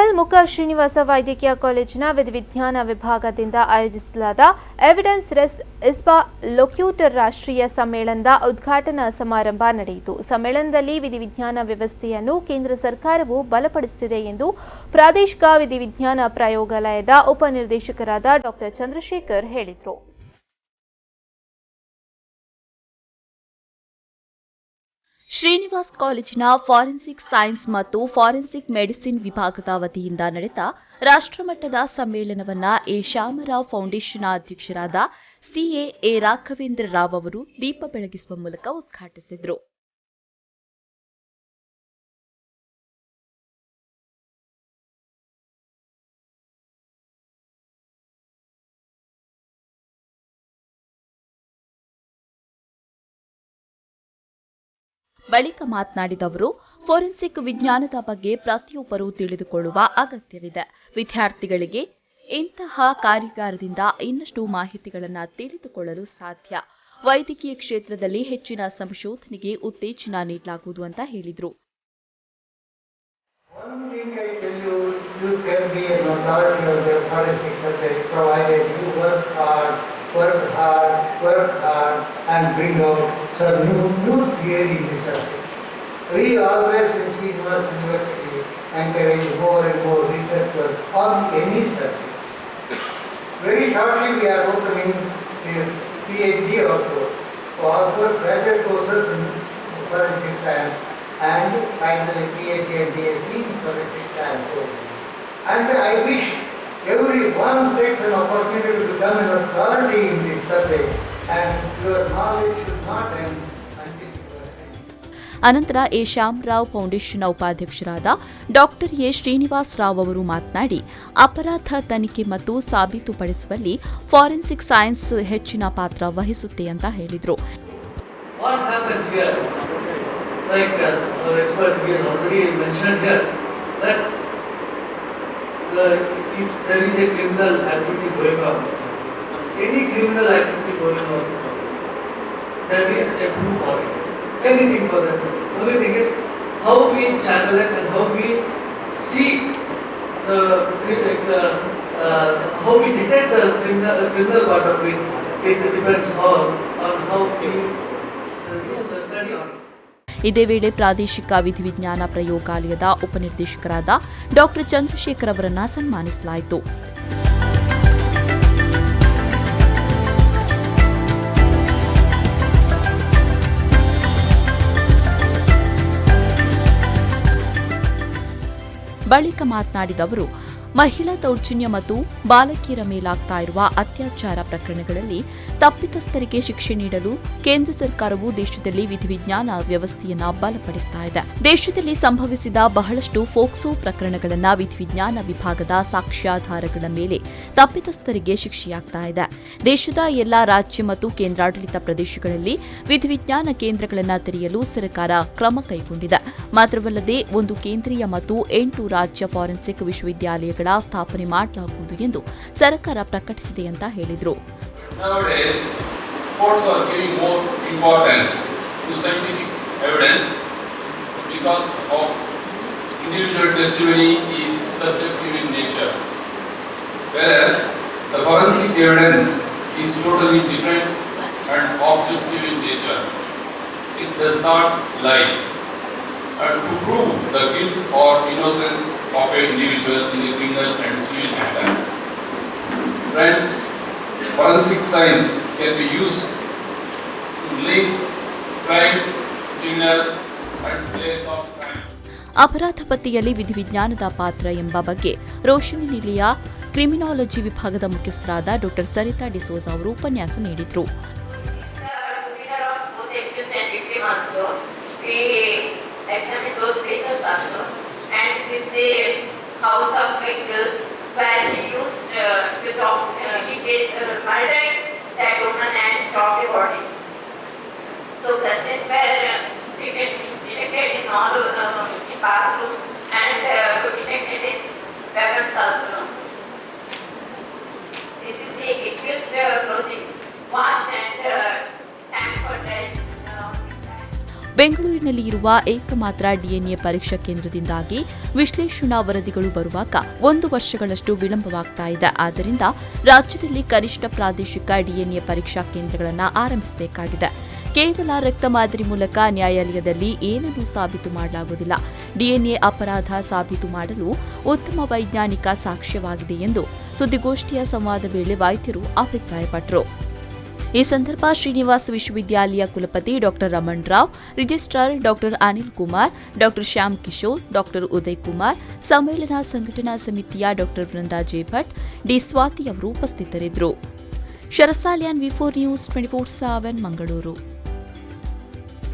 ಕುಣಿಗಲ್ ಮುಖ ಶ್ರೀನಿವಾಸ ವೈದ್ಯಕೀಯ ಕಾಲೇಜಿನ ವಿಧಿವಿಜ್ಞಾನ ವಿಭಾಗದಿಂದ ಆಯೋಜಿಸಲಾದ ಎವಿಡೆನ್ಸ್ ರೆಸ್ ಇಸ್ಬಾ ಲೊಕ್ಯೂಟರ್ ರಾಷ್ಟ್ರೀಯ ಸಮ್ಮೇಳನದ ಉದ್ಘಾಟನಾ ಸಮಾರಂಭ ನಡೆಯಿತು. ಸಮ್ಮೇಳನದಲ್ಲಿ ವಿಧಿವಿಜ್ಞಾನ ವ್ಯವಸ್ಥೆಯನ್ನು ಕೇಂದ್ರ ಸರ್ಕಾರವು ಬಲಪಡಿಸುತ್ತಿದೆ ಎಂದು ಪ್ರಾದೇಶಿಕ ವಿಧಿವಿಜ್ಞಾನ ಪ್ರಯೋಗಾಲಯದ ಉಪನಿರ್ದೇಶಕರಾದ ಡಾ. ಚಂದ್ರಶೇಖರ್ ಹೇಳಿದರು. ಶ್ರೀನಿವಾಸ್ ಕಾಲೇಜಿನ ಫಾರೆನ್ಸಿಕ್ ಸೈನ್ಸ್ ಮತ್ತು ಫಾರೆನ್ಸಿಕ್ ಮೆಡಿಸಿನ್ ವಿಭಾಗದ ವತಿಯಿಂದ ನಡೆದ ರಾಷ್ಟ್ರಮಟ್ಟದ ಸಮ್ಮೇಳನವನ್ನು ಎ ಶ್ಯಾಮರಾವ್ ಫೌಂಡೇಶನ್ ಅಧ್ಯಕ್ಷರಾದ ಸಿಎ ಎ ರಾಘವೇಂದ್ರ ರಾವ್ ಅವರು ದೀಪ ಬೆಳಗಿಸುವ ಮೂಲಕ ಉದ್ಘಾಟಿಸಿದರು. ಬಳಿಕ ಮಾತನಾಡಿದ ಅವರು, ಫೋರೆನ್ಸಿಕ್ ವಿಜ್ಞಾನದ ಬಗ್ಗೆ ಪ್ರತಿಯೊಬ್ಬರೂ ತಿಳಿದುಕೊಳ್ಳುವ ಅಗತ್ಯವಿದೆ. ವಿದ್ಯಾರ್ಥಿಗಳಿಗೆ ಇಂತಹ ಕಾರ್ಯಾಗಾರದಿಂದ ಇನ್ನಷ್ಟು ಮಾಹಿತಿಗಳನ್ನು ತಿಳಿದುಕೊಳ್ಳಲು ಸಾಧ್ಯ. ವೈದ್ಯಕೀಯ ಕ್ಷೇತ್ರದಲ್ಲಿ ಹೆಚ್ಚಿನ ಸಂಶೋಧನೆಗೆ ಉತ್ತೇಜನ ನೀಡಲಾಗುವುದು ಅಂತ ಹೇಳಿದರು. We always in Srinivas University encourage more and more research work on any subject. Very shortly we are opening the PhD also to offer graduate courses in forensic science and finally PhD and DSc in forensic science. And I wish everyone takes an opportunity to become an authority in this subject, and your knowledge should not end. ಅನಂತರ A Shyamrao ಫೌಂಡೇಶನ್ನ ಉಪಾಧ್ಯಕ್ಷರಾದ ಡಾ. A Srinivas Rao ಅವರು ಮಾತನಾಡಿ, ಅಪರಾಧ ತನಿಖೆ ಮತ್ತು ಸಾಬೀತುಪಡಿಸುವಲ್ಲಿ forensic science ಹೆಚ್ಚಿನ ಪಾತ್ರ ವಹಿಸುತ್ತೆ ಅಂತ ಹೇಳಿದರು. Anything for that. Only thing is how we channelize and how we see how we detect the criminal part of it. It depends on how we do the study on it. ಇದೇ ವೇಳೆ ಪ್ರಾದೇಶಿಕ ವಿಧಿವಿಜ್ಞಾನ ಪ್ರಯೋಗಾಲಯದ ಉಪನಿರ್ದೇಶಕರಾದ ಡಾ. ಚಂದ್ರಶೇಖರ್ ಅವರನ್ನು ಸನ್ಮಾನಿಸಲಾಯಿತು. ಬಳಿಕ ಮಾತನಾಡಿದ ಅವರು, ಮಹಿಳಾ ದೌರ್ಜನ್ಯ ಮತ್ತು ಬಾಲಕಿಯರ ಮೇಲಾಗ್ತಾ ಇರುವ ಅತ್ಯಾಚಾರ ಪ್ರಕರಣಗಳಲ್ಲಿ ತಪ್ಪಿತಸ್ಥರಿಗೆ ಶಿಕ್ಷೆ ನೀಡಲು ಕೇಂದ್ರ ಸರ್ಕಾರವು ದೇಶದಲ್ಲಿ ವಿಧಿವಿಜ್ಞಾನ ವ್ಯವಸ್ಥೆಯನ್ನು ಬಲಪಡಿಸುತ್ತಾ ಇದೆ. ದೇಶದಲ್ಲಿ ಸಂಭವಿಸಿದ ಬಹಳಷ್ಟು ಫೋಕ್ಸೋ ಪ್ರಕರಣಗಳನ್ನು ವಿಧಿವಿಜ್ಞಾನ ವಿಭಾಗದ ಸಾಕ್ಷ್ಯಾಧಾರಗಳ ಮೇಲೆ ತಪ್ಪಿತಸ್ಥರಿಗೆ ಶಿಕ್ಷೆಯಾಗ್ತಾ ಇದೆ. ದೇಶದ ಎಲ್ಲಾ ರಾಜ್ಯ ಮತ್ತು ಕೇಂದ್ರಾಡಳಿತ ಪ್ರದೇಶಗಳಲ್ಲಿ ವಿಧಿವಿಜ್ಞಾನ ಕೇಂದ್ರಗಳನ್ನು ತೆರೆಯಲು ಸರ್ಕಾರ ಕ್ರಮ ಕೈಗೊಂಡಿದೆ. ಮಾತ್ರವಲ್ಲದೆ ಒಂದು ಕೇಂದ್ರೀಯ ಮತ್ತು 8 ರಾಜ್ಯ ಫಾರೆನ್ಸಿಕ್ ವಿಶ್ವವಿದ್ಯಾಲಯಗಳ ಸ್ಥಾಪನೆ ಮಾಡಲಾಗುವುದು ಎಂದು ಸರ್ಕಾರ ಪ್ರಕಟಿಸಿದೆ ಅಂತ ಹೇಳಿದರು. Nowadays, courts are giving more importance to scientific evidence because of individual testimony is subjective in nature, whereas the forensic evidence is totally different and objective in nature. It does not lie. And to prove the guilt or innocence of an individual in a criminal and civil matters. Friends, forensic science can be used to link crimes, criminals and place of crime. ಅಪರಾಧ ಪತ್ತೆಯಲ್ಲಿ ವಿಧಿವಿಜ್ಞಾನದ ಪಾತ್ರ ಎಂಬ ಬಗ್ಗೆ ರೋಶನಿ ನಿಲಯ criminology ವಿಭಾಗದ ಮುಖ್ಯಸ್ಥರಾದ ಡಾ. ಸರಿತಾ ಡಿಸೋಜಾ ಅವರು ಉಪನ್ಯಾಸ ನೀಡಿದರು. Examine those papers also, and this is the house of victims where he used to chop, he did murdered that woman and chopped the body. So questions were detected in all the bathroom and detected in weapons also. This is the accused clothing washed and tank for drying. ಬೆಂಗಳೂರಿನ ಮೈಸೂರಿನಲ್ಲಿ ಇರುವ ಏಕಮಾತ್ರ DNA ಪರೀಕ್ಷಾ ಕೇಂದ್ರದಿಂದಾಗಿ ವಿಶ್ಲೇಷಣಾ ವರದಿಗಳು ಬರುವಾಗ 1 ವರ್ಷಗಳಷ್ಟು ವಿಳಂಬವಾಗ್ತಾ ಇದೆ. ಆದ್ದರಿಂದ ರಾಜ್ಯದಲ್ಲಿ ಕನಿಷ್ಠ ಪ್ರಾದೇಶಿಕ ಡಿಎನ್ಎ ಪರೀಕ್ಷಾ ಕೇಂದ್ರಗಳನ್ನು ಆರಂಭಿಸಬೇಕಾಗಿದೆ. ಕೇವಲ ರಕ್ತ ಮಾದರಿ ಮೂಲಕ ನ್ಯಾಯಾಲಯದಲ್ಲಿ ಏನನ್ನೂ ಸಾಬೀತು ಮಾಡಲಾಗುವುದಿಲ್ಲ. ಡಿಎನ್ಎ ಅಪರಾಧ ಸಾಬೀತು ಮಾಡಲು ಉತ್ತಮ ವೈಜ್ಞಾನಿಕ ಸಾಕ್ಷ್ಯವಾಗಿದೆ ಎಂದು ಸುದ್ದಿಗೋಷ್ಠಿಯ ಸಂವಾದ ವೇಳೆ ವೈದ್ಯರು ಅಭಿಪ್ರಾಯಪಟ್ಟರು. ಈ ಸಂದರ್ಭ ಶ್ರೀನಿವಾಸ ವಿಶ್ವವಿದ್ಯಾಲಯ ಕುಲಪತಿ ಡಾ ರಮಣ್ ರಾವ್, ರಿಜಿಸ್ಟ್ರಾರ್ ಡಾ ಅನಿಲ್ ಕುಮಾರ್, ಡಾ ಶ್ಯಾಮ್ ಕಿಶೋರ್, ಡಾ ಉದಯ್ ಕುಮಾರ್, ಸಮ್ಮೇಳನ ಸಂಘಟನಾ ಸಮಿತಿಯ ಡಾ ವೃಂದಾ ಜೆ ಭಟ್, ಡಿ ಸ್ವಾತಿ ಅವರು ಉಪಸ್ಥಿತರಿದ್ದರು. ಶರಸಾಲಿಯಾನ್ ವಿ4 ನ್ಯೂಸ್ 24/7 ಮಂಗಳೂರು.